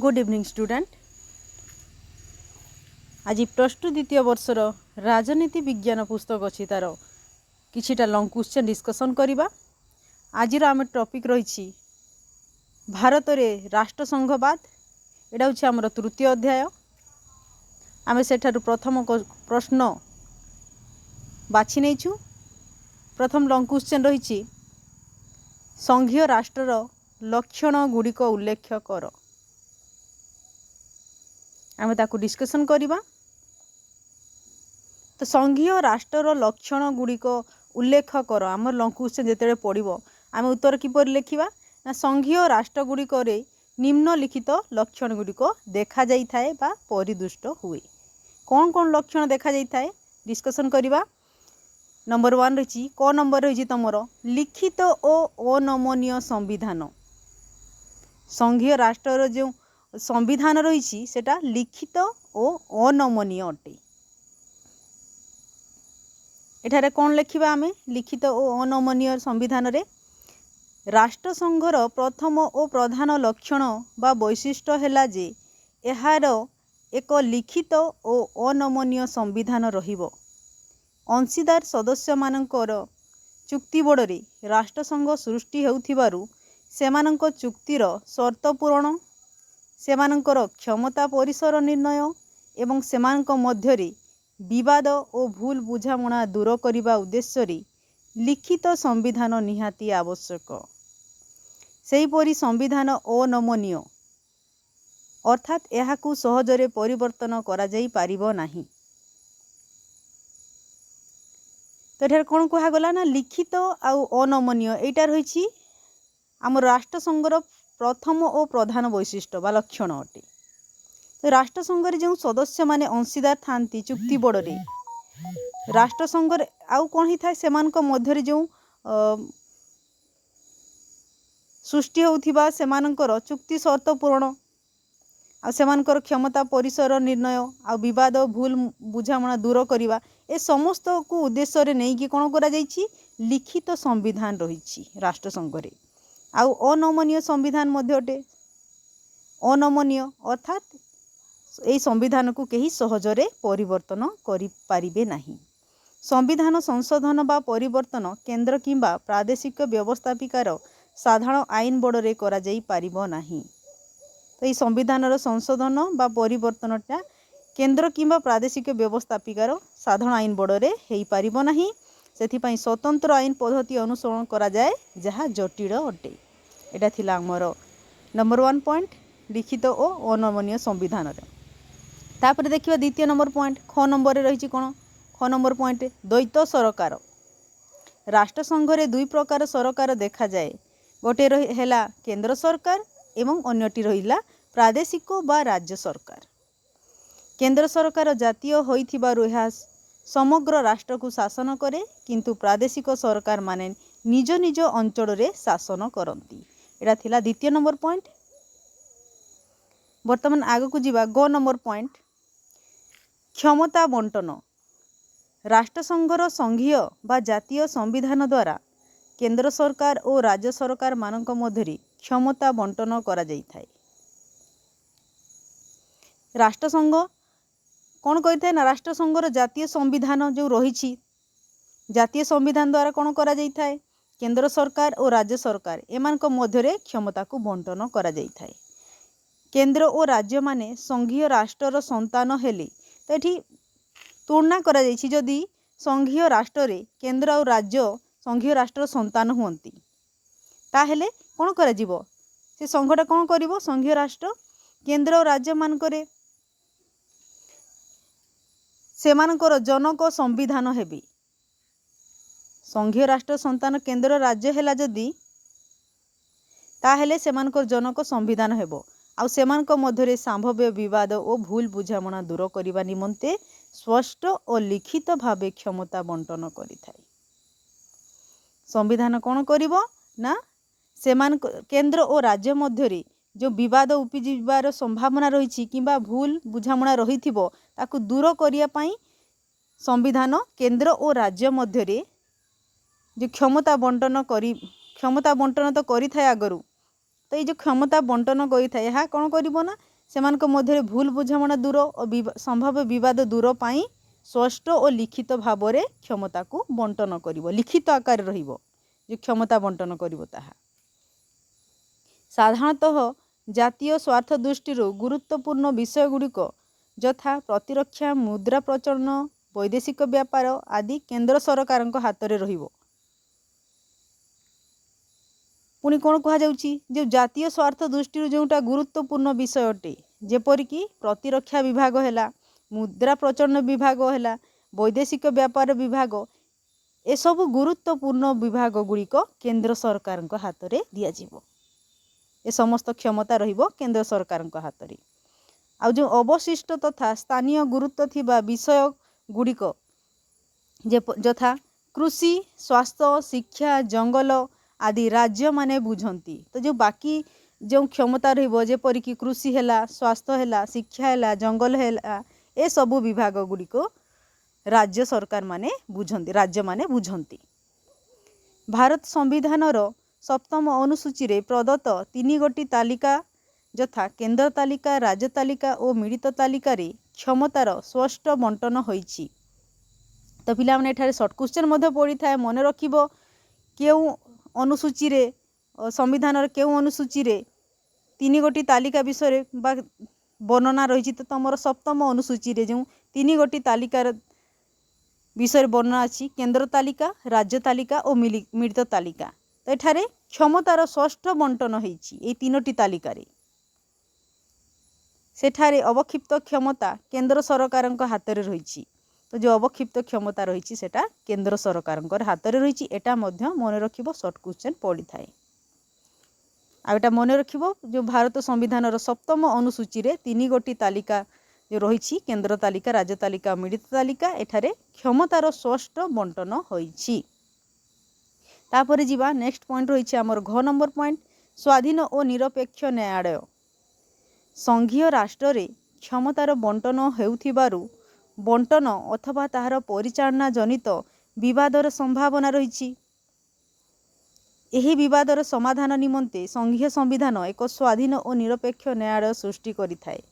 Good evening student. आज plus two द्वितीय वर्षर राजनीति विज्ञान पुस्तक अच्छी तार किछिटा लंग क्वेश्चन डिस्कसन करवा। आज आम टॉपिक रही भारत में राष्ट्रसंघवाद। एटा हूँ आमर तृतीय अध्याय। आम सेठारु प्रथम प्रश्न बाछि नेइछु। प्रथम लंग क्वेश्चन रही संघीय राष्ट्रर लक्षण गुड़िक उल्लेख कर। आम ताकू डिस्कसन करवा। तो संघीय राष्ट्रर लक्षण गुड़िक उल्लेख कर आम लंग क्वेश्चन जिते पड़ो आम उत्तर किपर लिखा ना संघीय राष्ट्र गुड़िक निम्नलिखित लक्षण गुड़िक देखा जाई थाए बा परिदुष्ट हुए। कौन कौन लक्षण देखा जाई थाए डिस्कसन करवा। नंबर 1 रही क नंबर रही तुमर लिखित और अनमनीय संविधान। संघीय राष्ट्र जो संविधान रही सेटा लिखित और अनमनीय अटे। एठारे कौन लिखा आमे लिखित और अनमनीय संविधान रे राष्ट्रसंघर प्रथम और प्रधान लक्षण बा वैशिष्ट्य हैला जे एहार एक लिखित और अनमनीय संविधान रहिबो। अंशीदार सदस्य मानकर चुक्ति बड़े राष्ट्रसंघ सृष्टि हेउथिबारु सेमानंक चुक्तिर शर्त पूरण, सेमानंकर क्षमता परिसर निर्णय एवं सेमानंक मध्यरे विवाद और भूल बुझामणा दूर करने उद्देश्य लिखित संविधान निहाती आवश्यक। सेहीपरि संविधान अनमनीय अर्थात एहाकू सहजरे परिवर्तन करा जाई पारिबो नाही। तो एठार कौन कहगला ना लिखित आउ अनमनीय एटा रही आम राष्ट्रसंघर प्रथम और प्रधान वैशिष्ट्य बा लक्षण अटे। तो राष्ट्रसंघर जो सदस्य माने अंशीदार थांती चुक्ति बड़े राष्ट्रसंघर आउ कौन ही थाए सेमानक मध्यरे जो सृष्टि होउथिबा सेमानकर चुक्ति शर्त पूरण आ सेमानकर क्षमता परिसर निर्णय आ विवाद भूल बुझामणा दूर करवा ए समस्त को उद्देश्य रे नहीं कि कौन करा जाइछि लिखित संविधान रही राष्ट्रसंघरे। आउ अनमनीय संविधान मध्य अटे। अनमनीय अर्थात यही संविधान को कहीं सहजरे परिवर्तन करि पारिबे नहीं। संविधान संशोधन बा परिवर्तन केंद्र किंबा प्रादेशिक व्यवस्थापिकार साधारण आईन बड़े करा जाई पारिबो नहीं। तो ये संविधान संशोधन बा परिवर्तनटा केंद्र किंबा प्रादेशिक व्यवस्थापिकार साधारण आईन बड़े हो पारिबो नहीं। सेथिपाई स्वतंत्र आईन पद्धति अनुसरण करा जाए जहाँ जटिल अटे। एटा थिला हमर नंबर 1 पॉइंट लिखित और अनमनीय संविधान। तापर देखिए द्वितीय नंबर पॉइंट ख नंबर रही कौन ख नंबर पॉइंट द्वैत सरकार। राष्ट्रसंघरे दुई प्रकार सरकार देखा जाए। गोटे हैला केंद्र सरकार एवं अन्यटी रहिला प्रादेशिक बा राज्य सरकार। केंद्र सरकार जातीय होइथिबारु ଏହା समग्र राष्ट्र को शासन करे किंतु प्रादेशिक सरकार माने निज निज अंचल रे शासन करती। एटा थिला द्वितीय नंबर पॉइंट। वर्तमान आग को जीवा ग नंबर पॉइंट क्षमता बंटन। राष्ट्रसंघर संघीय बा जातीय संविधान द्वारा केंद्र सरकार और राज्य सरकार मानक मध्यरे क्षमता बंटन करा जाई थाए। राष्ट्रसंघ कौन कही ना राष्ट्रसंघर जातीय संविधान जो रही जातीय संविधान द्वारा कौन करा जाई थाए केंद्र सरकार और राज्य सरकार एमानक मध्यरे क्षमता को बंटन करा जाई थाए। केंद्र और राज्य माने संघीय राष्ट्रर संतान हेले तो ये तुलना करा जाइछि जदि संघीय राष्ट्र रे केंद्र और राज्य संघीय राष्ट्र संतान हुंती ताहेले कौन करा जीवो से संघटा कौन करिवो संघीय राष्ट्र केंद्र और राज्य मानकरे सेमानकर जनक संविधान हेबी। संघीय राष्ट्र संतान केंद्र राज्य हैला जदि ताहेले सेमानकर जनक संविधान हेबो आउ सेमानक मध्यरे संभाव्य विवाद और भूल बुझामणा दूर करने निमंते स्पष्ट और लिखित भावे क्षमता बंटन करिथाए। संविधान कौन करिवो ना सेमान केंद्र और राज्य मध्यरे जो विवाद उपजिबार संभावना रही किंबा भूल बुझामणा रही ताकू दूर करिया पाई संविधान केंद्र और राज्य मध्यरे जो क्षमता बंटन तो करि थाए आगरू। तो ये जो क्षमता बंटन करि थाए कौन करिवो ना सेमानक मध्य भूल बुझामणा दूर और संभाव्य विवाद दूर पाई स्पष्ट और लिखित भाव में क्षमता को बंटन करिवो, लिखित आकार रहिबो जो क्षमता बंटन करिवो ताहा। साधारणतः जातीय स्वार्थ दृष्टि गुरुत्वपूर्ण विषय गुड़िक यथा प्रतिरक्षा, मुद्रा प्रचलन, वैदेशिक व्यापार आदि केंद्र सरकार हाथ में रहिबो। पुणी कौन कहुच्छी जो जातीय स्वार्थ दृष्टि जोटा गुरुत्वपूर्ण विषय अटे जेपरिक प्रतिरक्षा विभाग है, मुद्रा प्रचलन विभाग है, वैदेशिक व्यापार विभाग, ए सब गुरुत्वपूर्ण विभाग गुड़िक केंद्र सरकार हाथ में दिज्व। ए समस्त क्षमता रहिबो केंद्र सरकार हाथ में। आ जो अवशिष्ट तथा स्थानीय गुरुत्व थिबा विषय गुड़िक यथा कृषि, स्वास्थ्य, शिक्षा, जंगल आदि राज्य माने बुझंती। तो जो बाकी जो क्षमता रहिबो जेपरिक कृषि है, स्वास्थ्य है, शिक्षा है, जंगल है, ए सबु विभाग गुड़िक राज्य सरकार माने बुझंती, राज्य माने बुझंती। भारत संविधान सप्तम अनुसूची रे प्रदत्त 3 गोटी तालिका यथा केंद्र तालिका, राज्य तालिका और मिलित तालिका रे क्षमतार स्पष्ट बंटन होईछि। तो पिला माने एठारे शॉर्ट क्वेश्चन मध्य पड़ी थाए, मन रखिबो केउ अनुसूची रे संविधान केउ अनुसूची रे 3 गोटी तालिका विषय बा वर्णना रही। तो तुम सप्तम अनुसूची रे जो 3 गोटी तालिकार विषय वर्णना अच्छी केंद्र तालिका, राज्य तालिका और मिलित तालिका। तो एठारे क्षमतार षष्ठ बंटन होईछि ए 3टी तालिकारे। सेठारे अवक्षिप्त क्षमता केंद्र सरकार हाथ में रही। तो जो अवक्षिप्त क्षमता रही सेटा केंद्र सरकार हाथ में रही। एटा मध्य मन रखिबो, शॉर्ट क्वेश्चन पड़ी थाए। आटा मन रखिबो जो भारत संविधान सप्तम अनुसूची रे 3 गोटी तालिका जो रही केंद्र तालिका, राज्य तालिका, मिलित तालिका, एठारे क्षमतार स्पष्ट बंटन होईछि। तापरे जीवा नेक्स्ट पॉइंट रही आमर घ नंबर पॉइंट स्वाधीन और निरपेक्ष न्यायालय। संघीय राष्ट्र रे क्षमतार बंटन हेउथिबारु बंटन अथवा ताहार परिचालना जनित विवादर संभावना रही। एही विवादर समाधान निमंते संघीय संविधान एक स्वाधीन और निरपेक्ष न्यायालय सृष्टि करिथाए।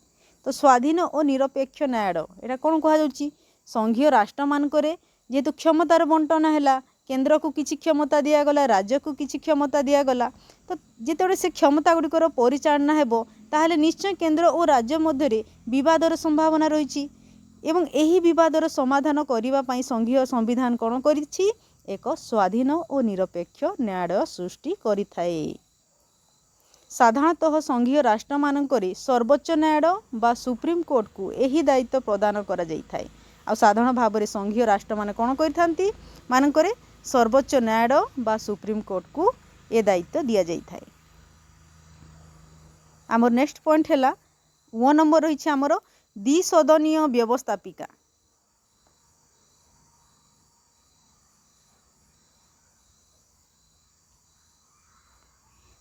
तो स्वाधीन और निरपेक्ष न्यायालय एटा कोन कहा जाउची? संघीय राष्ट्र मानकरे जेतु क्षमतार बंटन हैला, केंद्र को किछि क्षमता दिया गला, राज्य को किछि क्षमता दिया गला, तो जेतोड़े से क्षमता गुड़िकर परिचालना हेबो ताहले निश्चय केंद्र और राज्य मध्य विवादर संभावना रही। एवं एही विवादर समाधान करिबा पई संघीय संविधान कोन करिछि? एक स्वाधीन और निरपेक्ष न्यायालय सृष्टि करिथाए। साधारणतः संघीय राष्ट्र मानकरे सर्वोच्च न्यायालय बा सुप्रीम कोर्ट को एही दायित्व प्रदान करा जाइथाए। आ साधारण भाव में संघीय राष्ट्र माने कोन करिथांती? मानकरे सर्वोच्च न्यायालय बा सुप्रीम कोर्ट को ए दायित्व दिया जाइथाए। आमर नेक्स्ट पॉइंट हैला 1 नंबर रही आमर द्विसदनीय व्यवस्थापिका।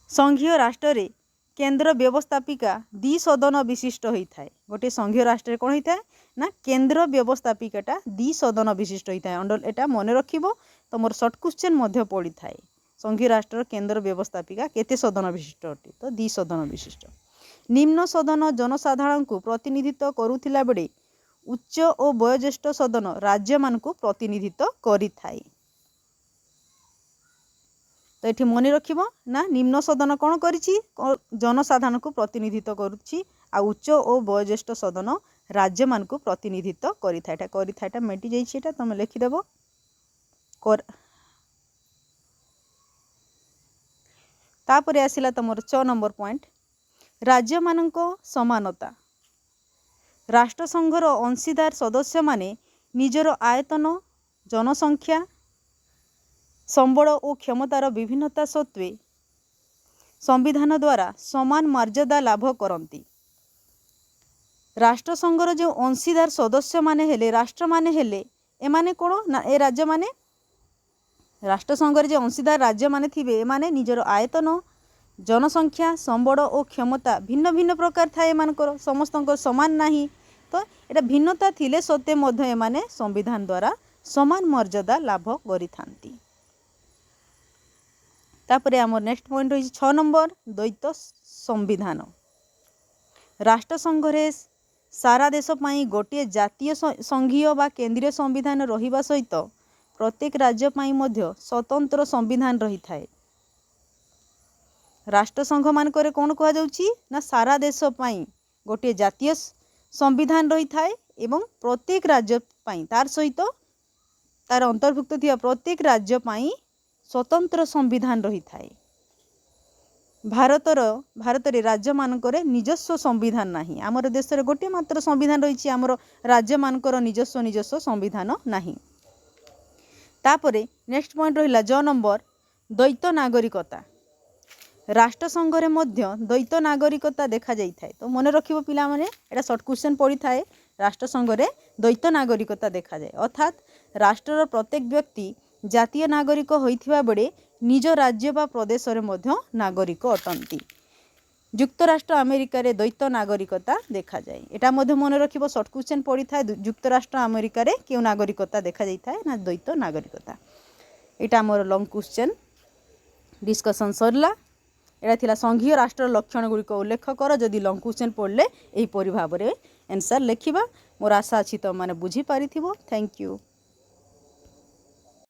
संघीय राष्ट्र रे केंद्र व्यवस्थापिका 2 सदन विशिष्ट होता है। गोटे संघीय राष्ट्र कौन होता है ना केंद्र व्यवस्थापिकाटा 2 सदन विशिष्ट होता है। अंडर एटा मन रखिबो तुमर शॉर्ट क्वेश्चन मध्य पड़ी थाए। संघीय राष्ट्र केंद्र व्यवस्थापिका केते सदन विशिष्ट अटे? तो 2 सदन विशिष्ट। निम्न सदन जनसाधारण को प्रतिनिधित्व करुथिला बेले उच्च और वयोज्येष्ठ सदन राज्य मान को प्रतिनिधित्व करि थाए। तो ये मन रखिबो ना निम्न सदन कौन करिछि? जनसाधारण को प्रतिनिधित्व करुछि। आ उच्च और वयोज्येष्ठ सदन राज्य मान को प्रतिनिधित्व करिथाएटा मेटी जाइछि। एटा तुम लिखिदेबो। तापरे आसिला तुमर 6 नंबर पॉइंट राज्य मानक समानता। राष्ट्रसंघर अंशीदार सदस्य माने निजर आयतन, जनसंख्या, संबल और क्षमतार विभिन्नता सत्वे संविधान द्वारा समान मर्यादा लाभ करती। राष्ट्रसंघर जो अंशीदार सदस्य माने हेले राष्ट्र माने हेले एमाने कोण ना ए राज्य माने राष्ट्रसंघर जो अंशीदार राज्य माने थिबे एमाने निजर आयतन, जनसंख्या, संबल और क्षमता भिन्न भिन्न प्रकार थाए। एमानकर समस्तंकर समान नाही। तो एटा भिन्नता थिले सत्वे मध्य एमाने संविधान द्वारा समान मर्यादा लाभ करिथांती। तापरे आमर नेक्स्ट पॉइंट रही 6 नंबर द्वैत संविधान। राष्ट्रसंघ रे सारा देश पाई गोटे जातीय संघीय बा केंद्रीय संविधान रहिबा सहित प्रत्येक राज्य पाई मध्य स्वतंत्र संविधान रही थाए। राष्ट्रसंघ मानकरे कौन कह जाउची ना सारा देश पाई गोटे जातीय संविधान रही थाए एवं प्रत्येक राज्य पाई तार सहित तार अंतर्भुक्त थिया प्रत्येक राज्य पाई स्वतंत्र संविधान रही थाए। भारत रे राज्य मानकरे निजस्व संविधान नाही। आमर देश रे गोटे मात्र संविधान रही आमर राज्य मानकर निजस्व संविधान नाही। तापरे नेक्स्ट पॉइंट रहिला ज नंबर द्वैत नागरिकता। राष्ट्रसंघ रे मध्य द्वैत नागरिकता देखा जाई थाए। तो मन रखिबो पिला माने एटा शॉर्ट क्वेश्चन पड़ी थाए। राष्ट्रसंघ रे द्वैत नागरिकता देखा जाए अर्थात राष्ट्रर प्रत्येक व्यक्ति जातीय नागरिक होइथिबा बेले निज राज्य बा प्रदेश रे मध्य नागरिक अटंती। युक्तराष्ट्र अमेरिका रे द्वैत नागरिकता देखा जाए। एटा मध्य मन रखिबो शॉर्ट क्वेश्चन पड़ी थाए। युक्तराष्ट्र अमेरिका रे केउ नागरिकता देखा जाई थाए ना द्वैत नागरिकता। एटा मोर लॉन्ग क्वेश्चन डिस्कशन सरला। एटा थिला संघीय राष्ट्र लक्षण गुड़िक उल्लेख कर। जदि लॉन्ग क्वेश्चन पढ़ले यही परि भाव में आंसर लिखिबा। मोर आशा अछि तो माने बुझी पारिथिबो। Thank you.